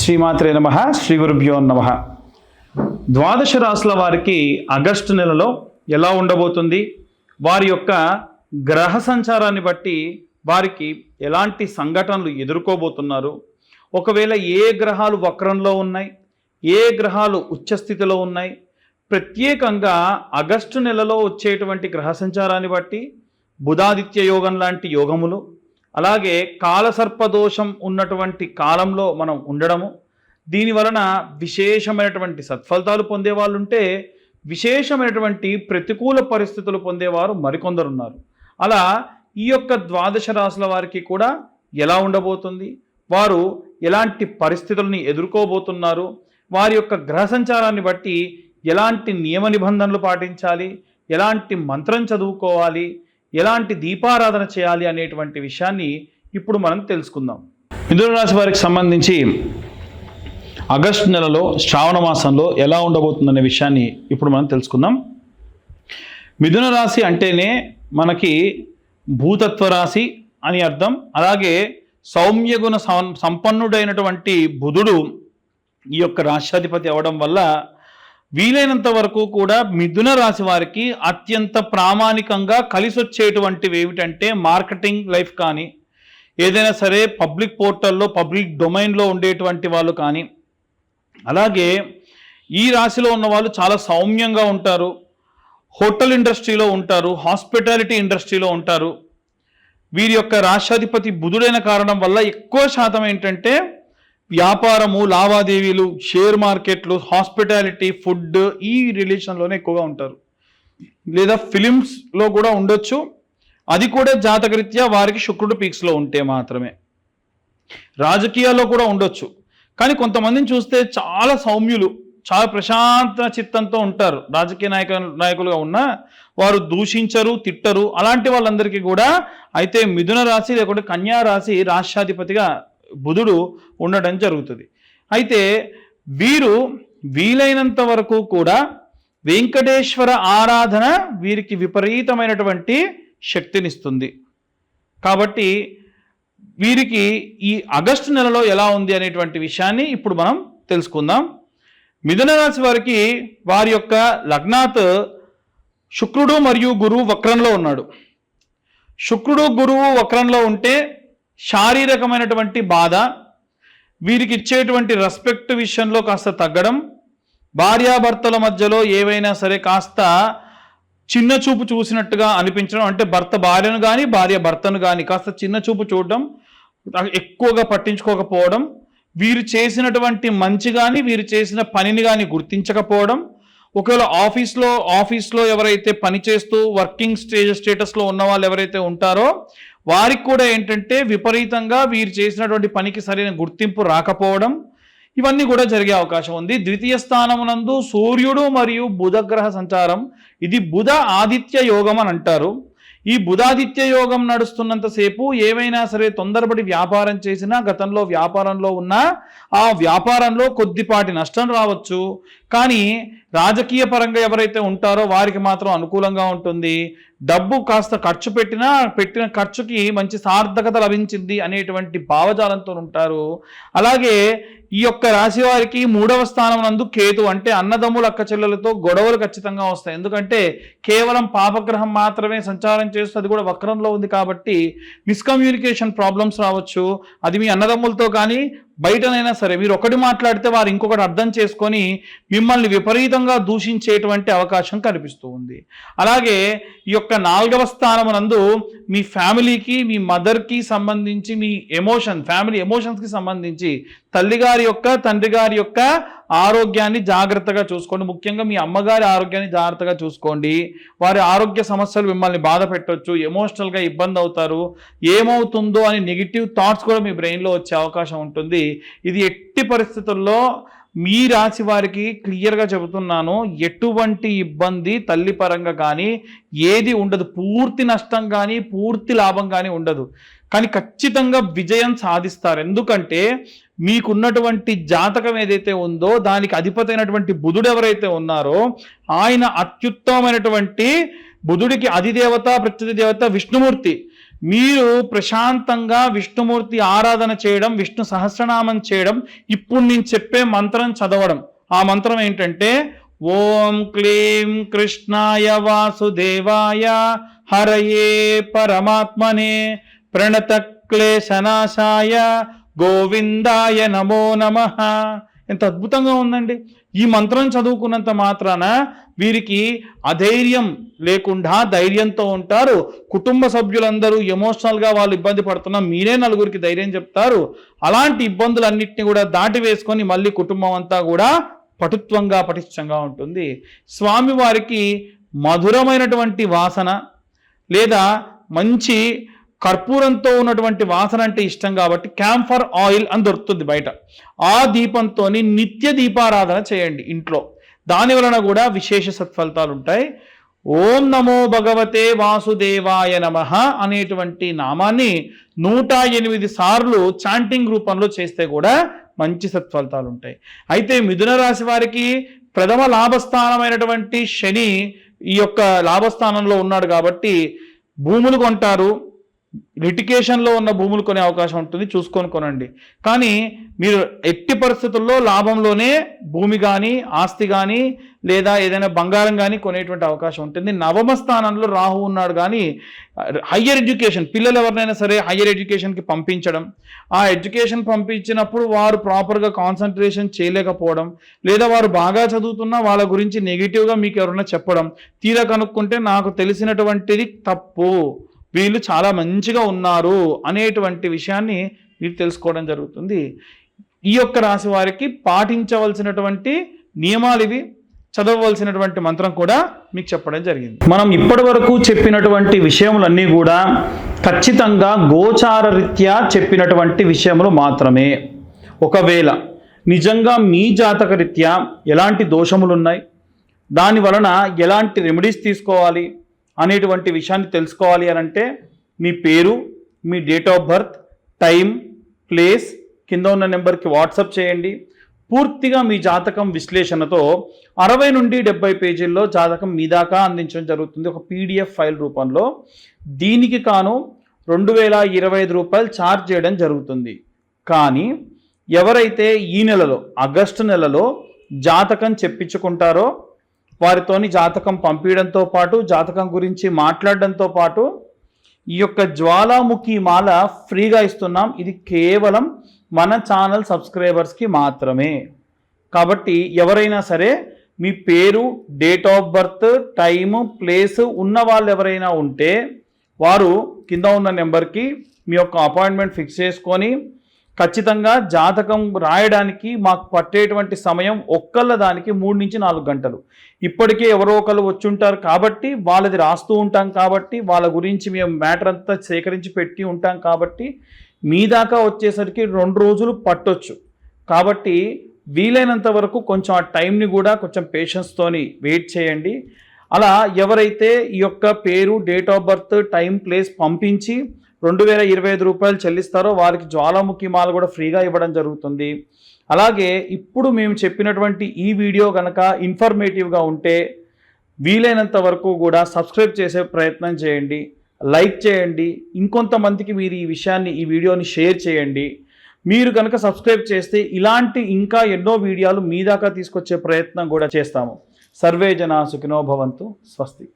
శ్రీమాత్రే నమః. శ్రీ గురుభ్యో నమః. ద్వాదశ రాశుల వారికి ఆగస్టు నెలలో ఎలా ఉండబోతుంది, వారి యొక్క గ్రహ సంచారాన్ని బట్టి వారికి ఎలాంటి సంఘటనలు ఎదుర్కోబోతున్నారు, ఒకవేళ ఏ గ్రహాలు వక్రంలో ఉన్నాయి, ఏ గ్రహాలు ఉచ్చస్థితిలో ఉన్నాయి, ప్రత్యేకంగా ఆగస్టు నెలలో వచ్చేటువంటి గ్రహ సంచారాన్ని బట్టి బుధాదిత్య యోగం లాంటి యోగములు, అలాగే కాలసర్పదోషం ఉన్నటువంటి కాలంలో మనం ఉండడము, దీని వలన విశేషమైనటువంటి సత్ఫలితాలు పొందేవాళ్ళు ఉంటే విశేషమైనటువంటి ప్రతికూల పరిస్థితులు పొందేవారు మరికొందరున్నారు. అలా ఈ యొక్క ద్వాదశ రాశుల వారికి కూడా ఎలా ఉండబోతుంది, వారు ఎలాంటి పరిస్థితులని ఎదుర్కోబోతున్నారు, వారి యొక్క గ్రహ సంచారాన్ని బట్టి ఎలాంటి నియమ నిబంధనలు పాటించాలి, ఎలాంటి మంత్రం చదువుకోవాలి, ఎలాంటి దీపారాధన చేయాలి అనేటువంటి విషయాన్ని ఇప్పుడు మనం తెలుసుకుందాం. మిథున రాశి వారికి సంబంధించి ఆగస్టు నెలలో శ్రావణ మాసంలో ఎలా ఉండబోతుందనే విషయాన్ని ఇప్పుడు మనం తెలుసుకుందాం. మిథున రాశి అంటేనే మనకి భూతత్వ రాశి అని అర్థం. అలాగే సౌమ్యగుణ సంపన్నుడైనటువంటి బుధుడు ఈ యొక్క రాష్ట్రాధిపతి అవడం వల్ల వీలైనంత వరకు కూడా మిథున రాశి వారికి అత్యంత ప్రామాణికంగా కలిసి వచ్చేటువంటివి ఏమిటంటే మార్కెటింగ్ లైఫ్ కానీ, ఏదైనా సరే పబ్లిక్ పోర్టల్లో పబ్లిక్ డొమైన్లో ఉండేటువంటి వాళ్ళు కానీ, అలాగే ఈ రాశిలో ఉన్న వాళ్ళు చాలా సౌమ్యంగా ఉంటారు, హోటల్ ఇండస్ట్రీలో ఉంటారు, హాస్పిటాలిటీ ఇండస్ట్రీలో ఉంటారు. వీరి యొక్క రాష్ట్రాధిపతి బుధుడైన కారణం వల్ల ఎక్కువ శాతం ఏంటంటే వ్యాపారము, లావాదేవీలు, షేర్ మార్కెట్లు, హాస్పిటాలిటీ, ఫుడ్ ఈ రిలేషన్లోనే ఎక్కువగా ఉంటారు. లేదా ఫిలిమ్స్లో కూడా ఉండొచ్చు, అది కూడా జాతకరీత్యా వారికి శుక్రుడు పీక్స్లో ఉంటే మాత్రమే. రాజకీయాల్లో కూడా ఉండొచ్చు, కానీ కొంతమందిని చూస్తే చాలా సౌమ్యులు, చాలా ప్రశాంత చిత్తంతో ఉంటారు. రాజకీయ నాయకులుగా ఉన్న వారు దూషించరు, తిట్టరు. అలాంటి వాళ్ళందరికీ కూడా అయితే మిథున రాశి లేకుంటే కన్యా రాశి రాష్ట్రాధిపతిగా బుధుడు ఉండడం జరుగుతుంది. అయితే వీరు వీలైనంత వరకు కూడా వెంకటేశ్వర ఆరాధన వీరికి విపరీతమైనటువంటి శక్తినిస్తుంది. కాబట్టి వీరికి ఈ ఆగస్టు నెలలో ఎలా ఉంది అనేటువంటి విషయాన్ని ఇప్పుడు మనం తెలుసుకుందాం. మిథున రాశి వారికి వారి యొక్క లగ్నాత్ శుక్రుడు మరియు గురువు వక్రంలో ఉన్నాడు. శుక్రుడు గురువు వక్రంలో ఉంటే శారీరకమైనటువంటి బాధ, వీరికి ఇచ్చేటువంటి రెస్పెక్ట్ విషయంలో కాస్త తగ్గడం, భార్యాభర్తల మధ్యలో ఏవైనా సరే కాస్త చిన్న చూపు చూసినట్టుగా అనిపించడం, అంటే భర్త భార్యను కానీ భార్య భర్తను కానీ కాస్త చిన్న చూపు చూడడం, ఎక్కువగా పట్టించుకోకపోవడం, వీరు చేసినటువంటి మంచి కానీ వీరు చేసిన పనిని కానీ గుర్తించకపోవడం, ఒకవేళ ఆఫీస్లో ఎవరైతే పనిచేస్తూ వర్కింగ్ స్టేటస్లో ఉన్న వాళ్ళు ఎవరైతే ఉంటారో వారికి కూడా ఏంటంటే విపరీతంగా వీరు చేసినటువంటి పనికి సరైన గుర్తింపు రాకపోవడం, ఇవన్నీ కూడా జరిగే అవకాశం ఉంది. ద్వితీయ స్థానమునందు సూర్యుడు మరియు బుధగ్రహ సంచారం, ఇది బుధ ఆదిత్య యోగం అని అంటారు. ఈ బుధాదిత్య యోగం నడుస్తున్నంతసేపు ఏవైనా సరే తొందరపడి వ్యాపారం చేసినా, గతంలో వ్యాపారంలో ఉన్నా ఆ వ్యాపారంలో కొద్దిపాటి నష్టం రావచ్చు. కానీ రాజకీయ పరంగా ఎవరైతే ఉంటారో వారికి మాత్రం అనుకూలంగా ఉంటుంది. డబ్బు కాస్త ఖర్చు పెట్టిన ఖర్చుకి మంచి సార్థకత లభించింది అనేటువంటి భావజాలంతో ఉంటారు. అలాగే ఈ యొక్క రాశి వారికి 3వ స్థానం నందు కేతు, అంటే అన్నదమ్ముల అక్క చెల్లెలతో గొడవలు ఖచ్చితంగా వస్తాయి. ఎందుకంటే కేవలం పాపగ్రహం మాత్రమే సంచారం చేస్తూ అది కూడా వక్రంలో ఉంది కాబట్టి మిస్కమ్యూనికేషన్ ప్రాబ్లమ్స్ రావచ్చు. అది మీ అన్నదమ్ములతో కానీ బయటనైనా సరే మీరు ఒకటి మాట్లాడితే వారు ఇంకొకటి అర్థం చేసుకొని మిమ్మల్ని విపరీతంగా దూషించేటువంటి అవకాశం కనిపిస్తూ ఉంది. అలాగే ఈ యొక్క 4వ స్థానమునందు మీ ఫ్యామిలీకి, మీ మదర్కి సంబంధించి మీ ఫ్యామిలీ ఎమోషన్స్కి సంబంధించి తల్లిగారి యొక్క తండ్రి గారి యొక్క ఆరోగ్యాన్ని జాగ్రత్తగా చూసుకోండి. ముఖ్యంగా మీ అమ్మగారి ఆరోగ్యాన్ని జాగ్రత్తగా చూసుకోండి. వారి ఆరోగ్య సమస్యలు మిమ్మల్ని బాధ పెట్టవచ్చు, ఎమోషనల్గా ఇబ్బంది అవుతారు. ఏమవుతుందో అని నెగిటివ్ థాట్స్ కూడా మీ బ్రెయిన్లో వచ్చే అవకాశం ఉంటుంది. ఇది ఎట్టి పరిస్థితుల్లో మీ రాశి వారికి క్లియర్గా చెబుతున్నాను, ఎటువంటి ఇబ్బంది తల్లి పరంగా కానీ ఏది ఉండదు. పూర్తి నష్టం కానీ పూర్తి లాభం కానీ ఉండదు. కానీ ఖచ్చితంగా విజయం సాధిస్తారు. ఎందుకంటే మీకున్నటువంటి జాతకం ఏదైతే ఉందో దానికి అధిపతి అయినటువంటి బుధుడు ఎవరైతే ఉన్నారో ఆయన అత్యుత్తమమైనటువంటి బుధుడికి అధిదేవత ప్రత్యధి దేవత విష్ణుమూర్తి. మీరు ప్రశాంతంగా విష్ణుమూర్తి ఆరాధన చేయడం, విష్ణు సహస్రనామం చేయడం, ఇప్పుడు నేను చెప్పే మంత్రం చదవడం. ఆ మంత్రం ఏంటంటే ఓం క్లీం కృష్ణాయ వాసుదేవాయ హరయే పరమాత్మనే ప్రణత క్లేశనాశాయ గోవిందాయ నమో నమః. ఎంత అద్భుతంగా ఉందండి. ఈ మంత్రం చదువుకున్నంత మాత్రాన వీరికి అధైర్యం లేకుండా ధైర్యంతో ఉంటారు. కుటుంబ సభ్యులందరూ ఎమోషనల్గా వాళ్ళు ఇబ్బంది పడుతున్నా మీరే నలుగురికి ధైర్యం చెప్తారు. అలాంటి ఇబ్బందులన్నింటినీ కూడా దాటి వేసుకొని మళ్ళీ కుటుంబం అంతా కూడా పటుత్వంగా పటిష్టంగా ఉంటుంది. స్వామివారికి మధురమైనటువంటి వాసన లేదా మంచి కర్పూరంతో ఉన్నటువంటి వాసన అంటే ఇష్టం కాబట్టి క్యాంఫర్ ఆయిల్ అని దొరుకుతుంది బయట. ఆ దీపంతో నిత్య దీపారాధన చేయండి ఇంట్లో. దాని వలన కూడా విశేష సత్ఫలితాలు ఉంటాయి. ఓం నమో భగవతే వాసుదేవాయ నమః అనేటువంటి నామాన్ని 108 సార్లు చాంటింగ్ రూపంలో చేస్తే కూడా మంచి సత్ఫలితాలు ఉంటాయి. అయితే మిథున రాశి వారికి ప్రథమ లాభస్థానమైనటువంటి శని ఈ యొక్క లాభస్థానంలో ఉన్నాడు కాబట్టి భూములు కొంటారు. లిటికేషన్లో ఉన్న భూములు కొనే అవకాశం ఉంటుంది, చూసుకొని కొనండి. కానీ మీరు ఎట్టి పరిస్థితుల్లో లాభంలోనే భూమి కానీ ఆస్తి కానీ లేదా ఏదైనా బంగారం కానీ కొనేటువంటి అవకాశం ఉంటుంది. నవమ స్థానంలో రాహు ఉన్నాడు కానీ హయ్యర్ ఎడ్యుకేషన్, పిల్లలు ఎవరినైనా సరే హయ్యర్ ఎడ్యుకేషన్కి పంపించడం, ఆ ఎడ్యుకేషన్ పంపించినప్పుడు వారు ప్రాపర్గా కాన్సన్ట్రేషన్ చేయలేకపోవడం, లేదా వారు బాగా చదువుతున్నా వాళ్ళ గురించి నెగిటివ్గా మీకు ఎవరైనా చెప్పడం, తీరా కనుక్కుంటే నాకు తెలిసినటువంటిది తప్పు, వీళ్ళు చాలా మంచిగా ఉన్నారు అనేటువంటి విషయాన్ని మీరు తెలుసుకోవడం జరుగుతుంది. ఈ యొక్క రాశి వారికి పాటించవలసినటువంటి నియమాలు ఇవి. చదవవలసినటువంటి మంత్రం కూడా మీకు చెప్పడం జరిగింది. మనం ఇప్పటి వరకు చెప్పినటువంటి విషయములన్నీ కూడా ఖచ్చితంగా గోచార రీత్యా చెప్పినటువంటి విషయములు మాత్రమే. ఒకవేళ నిజంగా మీ జాతక రీత్యా ఎలాంటి దోషములు ఉన్నాయి, దాని వలన ఎలాంటి రెమెడీస్ తీసుకోవాలి అనేటువంటి విషయాన్ని తెలుసుకోవాలి అని అంటే మీ పేరు, మీ date of birth, time, place కింద ఉన్న నెంబర్కి వాట్సాప్ చేయండి. పూర్తిగా మీ జాతకం విశ్లేషణతో 60 నుండి 70 పేజీల్లో జాతకం మీ దాకా అందించడం జరుగుతుంది ఒక PDF ఫైల్ రూపంలో. దీనికి కాను 2025 రూపాయలు ఛార్జ్ చేయడం జరుగుతుంది. కానీ ఎవరైతే ఈ నెలలో ఆగస్టు నెలలో జాతకం చెప్పించుకుంటారో వారితోని జాతకం పంపించడంతో పాటు జాతకం గురించి మాట్లాడడంతో పాటు ఈ యొక్క జ్వాలాముఖి మాల ఫ్రీగా ఇస్తున్నాం. ఇది కేవలం మన ఛానల్ సబ్స్క్రైబర్స్కి మాత్రమే. కాబట్టి ఎవరైనా సరే మీ పేరు, date of birth, time, place ఉన్న వాళ్ళు ఎవరైనా ఉంటే వారు కింద ఉన్న నెంబర్కి మీ యొక్క అపాయింట్మెంట్ ఫిక్స్ చేసుకొని ఖచ్చితంగా జాతకం రాయడానికి మాకు పట్టేటువంటి సమయం ఒక్కళ్ళ దానికి 3 నుంచి 4 గంటలు. ఇప్పటికే ఎవరో ఒకరు వచ్చి ఉంటారు కాబట్టి వాళ్ళది రాస్తూ ఉంటాం కాబట్టి వాళ్ళ గురించి మేము మ్యాటర్ అంతా సేకరించి పెట్టి ఉంటాం కాబట్టి మీ దాకా వచ్చేసరికి 2 రోజులు పట్టొచ్చు. కాబట్టి వీలైనంత వరకు కొంచెం ఆ టైంని కూడా కొంచెం పేషెన్స్తోని వెయిట్ చేయండి. అలా ఎవరైతే ఈ యొక్క పేరు, date of birth, time, place పంపించి 2025 రూపాయలు చెల్లిస్తారో వారికి జ్వాలాముఖి మాల కూడా ఫ్రీగా ఇవ్వడం జరుగుతుంది. అలాగే ఇప్పుడు మేము చెప్పినటువంటి ఈ వీడియో కనుక ఇన్ఫర్మేటివ్గా ఉంటే వీలైనంత వరకు కూడా సబ్స్క్రైబ్ చేసే ప్రయత్నం చేయండి, లైక్ చేయండి, ఇంకొంతమందికి మీరు ఈ వీడియోని షేర్ చేయండి. మీరు కనుక సబ్స్క్రైబ్ చేస్తే ఇలాంటి ఇంకా ఎన్నో వీడియోలు మీ దాకా తీసుకొచ్చే ప్రయత్నం కూడా చేస్తాము. సర్వే జనా సుఖినో భవంతు. స్వస్తి.